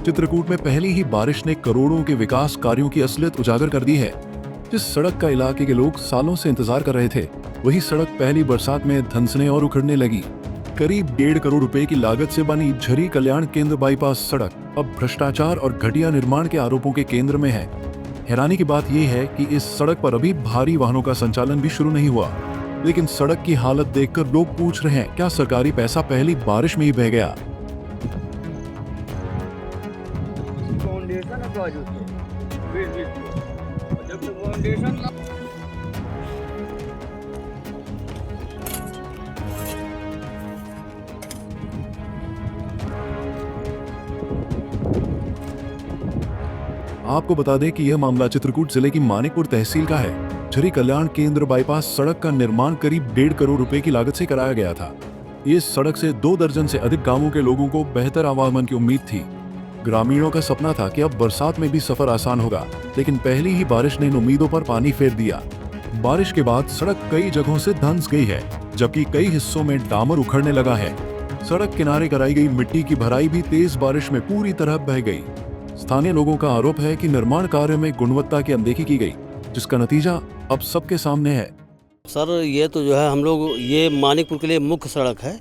चित्रकूट में पहली ही बारिश ने करोड़ों के विकास कार्यों की असलियत उजागर कर दी है। जिस सड़क का इलाके के लोग सालों से इंतजार कर रहे थे, वही सड़क पहली बरसात में धंसने और उखड़ने लगी। करीब 1.5 करोड़ रुपए की लागत से बनी झरी कल्याण केंद्र बाईपास सड़क अब भ्रष्टाचार और घटिया निर्माण के आरोपों के केंद्र में है। हैरानी की बात यह है कि इस सड़क पर अभी भारी वाहनों का संचालन भी शुरू नहीं हुआ, लेकिन सड़क की हालत देखकर लोग पूछ रहे हैं, क्या सरकारी पैसा पहली बारिश में ही बह गया? आपको बता दें कि यह मामला चित्रकूट जिले की मानिकपुर तहसील का है। झरी कल्याण केंद्र बाईपास सड़क का निर्माण करीब 1.5 करोड़ रुपए की लागत से कराया गया था। इस सड़क से 2 दर्जन से अधिक गांवों के लोगों को बेहतर आवागमन की उम्मीद थी। ग्रामीणों का सपना था कि अब बरसात में भी सफर आसान होगा, लेकिन पहली ही बारिश ने इन उम्मीदों पर पानी फेर दिया। बारिश के बाद सड़क कई जगहों से धंस गई है, जबकि कई हिस्सों में डामर उखड़ने लगा है। सड़क किनारे कराई गई मिट्टी की भराई भी तेज बारिश में पूरी तरह बह गई। स्थानीय लोगों का आरोप है कि निर्माण कार्य में गुणवत्ता की अनदेखी की गई, जिसका नतीजा अब सबके सामने है। सर ये तो जो है हम लोग ये मानिकपुर के लिए मुख्य सड़क है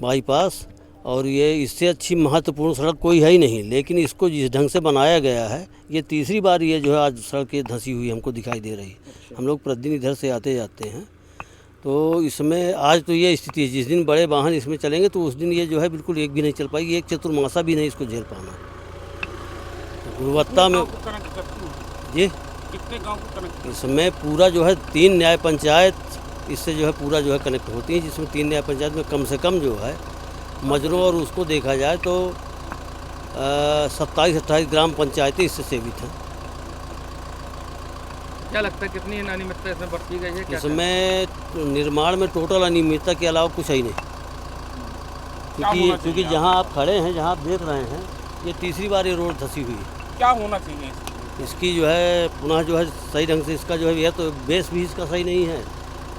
बाईपास, और ये इससे अच्छी महत्वपूर्ण सड़क कोई है ही नहीं, लेकिन इसको जिस ढंग से बनाया गया है, ये तीसरी बार ये जो है आज सड़क ये धंसी हुई हमको दिखाई दे रही है। हम लोग प्रतिदिन इधर से आते जाते हैं, तो इसमें आज तो ये स्थिति है, जिस दिन बड़े वाहन इसमें चलेंगे तो उस दिन ये जो है बिल्कुल एक भी नहीं चल पाएगी, एक चतुर्मासा भी नहीं इसको झेल पाना। गुणवत्ता में जी कितने गांव को कनेक्ट? इसमें पूरा जो है 3 न्याय पंचायत इससे जो है पूरा जो है कनेक्ट होती है, जिसमें 3 न्याय पंचायत में कम से कम जो है मजरों और उसको देखा जाए तो 27-28 ग्राम पंचायतें इससे सेवित हैं। क्या लगता है कितनी अनियमितता इसमें बरती गई है? क्या इसमें निर्माण में टोटल अनियमितता के अलावा कुछ है ही नहीं, क्योंकि जहाँ आप खड़े हैं, जहाँ आप देख रहे हैं, ये तीसरी बार ये रोड धंसी हुई है। क्या होना चाहिए इसकी जो है पुनः जो है सही ढंग से इसका जो है, या तो बेस भी इसका सही नहीं है,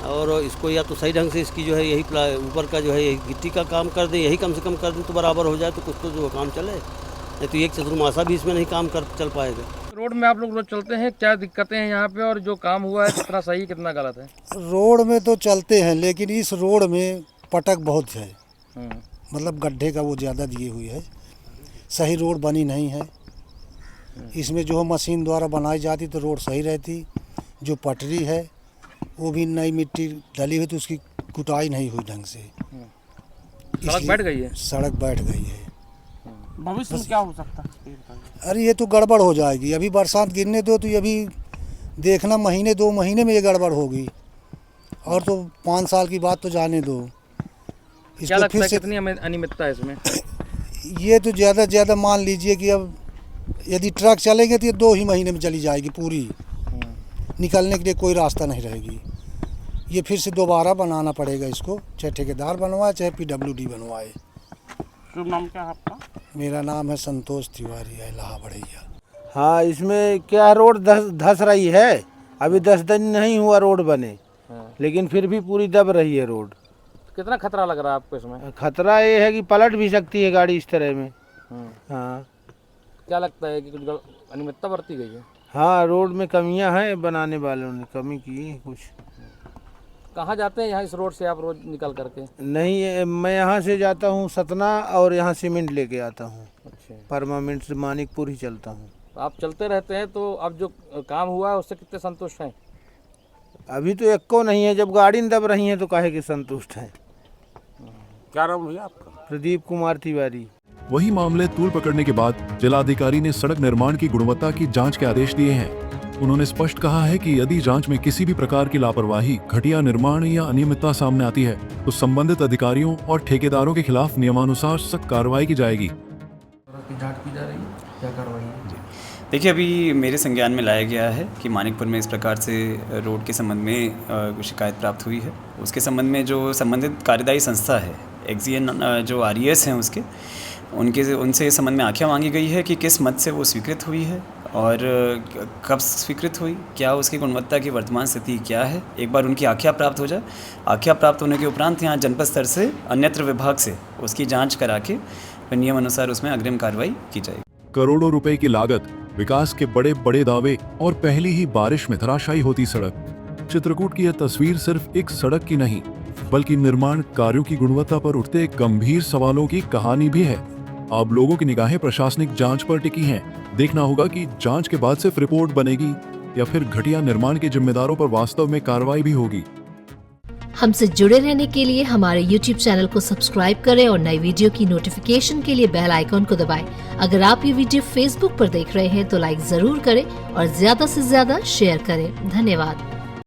और इसको या तो सही ढंग से इसकी जो है यही ऊपर का जो है यही गिट्टी का काम कर दें, यही कम से कम कर दें तो बराबर हो जाए, तो कुछ तो जो काम चले, नहीं तो एक चतुर्मासा भी इसमें नहीं काम चल पाएगा। रोड में आप लोग रोज चलते हैं, क्या दिक्कतें हैं यहाँ पे, और जो काम हुआ है कितना सही कितना गलत है? रोड में तो चलते हैं, लेकिन इस रोड में पटक बहुत है, मतलब गड्ढे का वो ज़्यादा दिए हुई है, सही रोड बनी नहीं है। इसमें जो मशीन द्वारा बनाई जाती तो रोड सही रहती, जो पटरी है वो भी नई मिट्टी डली हुई तो उसकी कुटाई नहीं हुई ढंग से, सड़क बैठ गई है। सड़क बैठ गई है। भविष्य में क्या हो सकता है? अरे ये तो गड़बड़ हो जाएगी, अभी बरसात गिरने दो तो ये अभी देखना, महीने 2 महीने में ये गड़बड़ होगी, और तो 5 साल की बात तो जाने दो। क्या लगता है कितनी अनियमितता है इसमें? ये तो ज़्यादा मान लीजिए कि अब यदि ट्रक चलेंगे तो ये 2 ही महीने में चली जाएगी पूरी, निकलने के लिए कोई रास्ता नहीं रहेगी। ये फिर से दोबारा बनाना पड़ेगा इसको, चाहे ठेकेदार बनवाए चाहे PWD बनवाए। शुभ नाम क्या है आपका? मेरा नाम है संतोष तिवारी है, इलाहा बढ़ैया। हाँ, इसमें क्या रोड धस रही है, अभी 10 दिन नहीं हुआ रोड बने, लेकिन फिर भी पूरी दब रही है रोड। कितना खतरा लग रहा है आपको इसमें? खतरा ये है कि पलट भी सकती है गाड़ी इस तरह में। हाँ, क्या लगता है कि कुछ अनियमितता बरती गई है? हाँ, रोड में कमियां हैं, बनाने वालों ने कमी की है कुछ। कहाँ जाते हैं यहाँ इस रोड से आप रोज निकल करके? नहीं, मैं यहाँ से जाता हूँ सतना, और यहाँ सीमेंट लेके आता हूँ। अच्छा, परमानेंट से मानिकपुर ही चलता हूँ। आप चलते रहते हैं, तो अब जो काम हुआ है उससे कितने संतुष्ट हैं? अभी तो एक को नहीं है, जब गाड़ी दब रही है तो काहे के संतुष्ट हैं। क्या नाम भैया आपका? प्रदीप कुमार तिवारी। वही मामले तूल पकड़ने के बाद जिलाधिकारी ने सड़क निर्माण की गुणवत्ता की जांच के आदेश दिए हैं। उन्होंने स्पष्ट कहा है कि यदि जांच में किसी भी प्रकार की लापरवाही, घटिया निर्माण या अनियमितता सामने आती है तो संबंधित अधिकारियों और ठेकेदारों के खिलाफ नियमानुसार सख्त कार्रवाई की जाएगी। जांच की जा रही है, क्या कार्रवाई है? देखिए, अभी मेरे संज्ञान में लाया गया है कि मानिकपुर में इस प्रकार से रोड के संबंध में शिकायत प्राप्त हुई है। उसके संबंध में जो संबंधित कार्यदायी संस्था है, एक्जियन जो RES हैं उनसे इस संबंध में आख्या मांगी गई है कि किस मद से वो स्वीकृत हुई है और कब स्वीकृत हुई, क्या उसकी गुणवत्ता की वर्तमान स्थिति क्या है। एक बार उनकी आख्या प्राप्त हो जाए, आख्या प्राप्त होने के उपरांत यहाँ जनपद स्तर से अन्यत्र विभाग से उसकी जाँच करा के नियम अनुसार उसमें अग्रिम कार्रवाई की जाएगी। करोड़ों रुपए की लागत, विकास के बड़े बड़े दावे और पहली ही बारिश में धराशायी होती सड़क। चित्रकूट की यह तस्वीर सिर्फ एक सड़क की नहीं, बल्कि निर्माण कार्यों की गुणवत्ता पर उठते गंभीर सवालों की कहानी भी है। अब लोगों की निगाहें प्रशासनिक जांच पर टिकी हैं। देखना होगा कि जांच के बाद सिर्फ रिपोर्ट बनेगी या फिर घटिया निर्माण के जिम्मेदारों पर वास्तव में कार्रवाई भी होगी। हमसे जुड़े रहने के लिए हमारे YouTube चैनल को सब्सक्राइब करें और नई वीडियो की नोटिफिकेशन के लिए बेल आइकॉन को दबाएं। अगर आप ये वीडियो Facebook पर देख रहे हैं तो लाइक जरूर करें और ज्यादा से ज्यादा शेयर करें। धन्यवाद।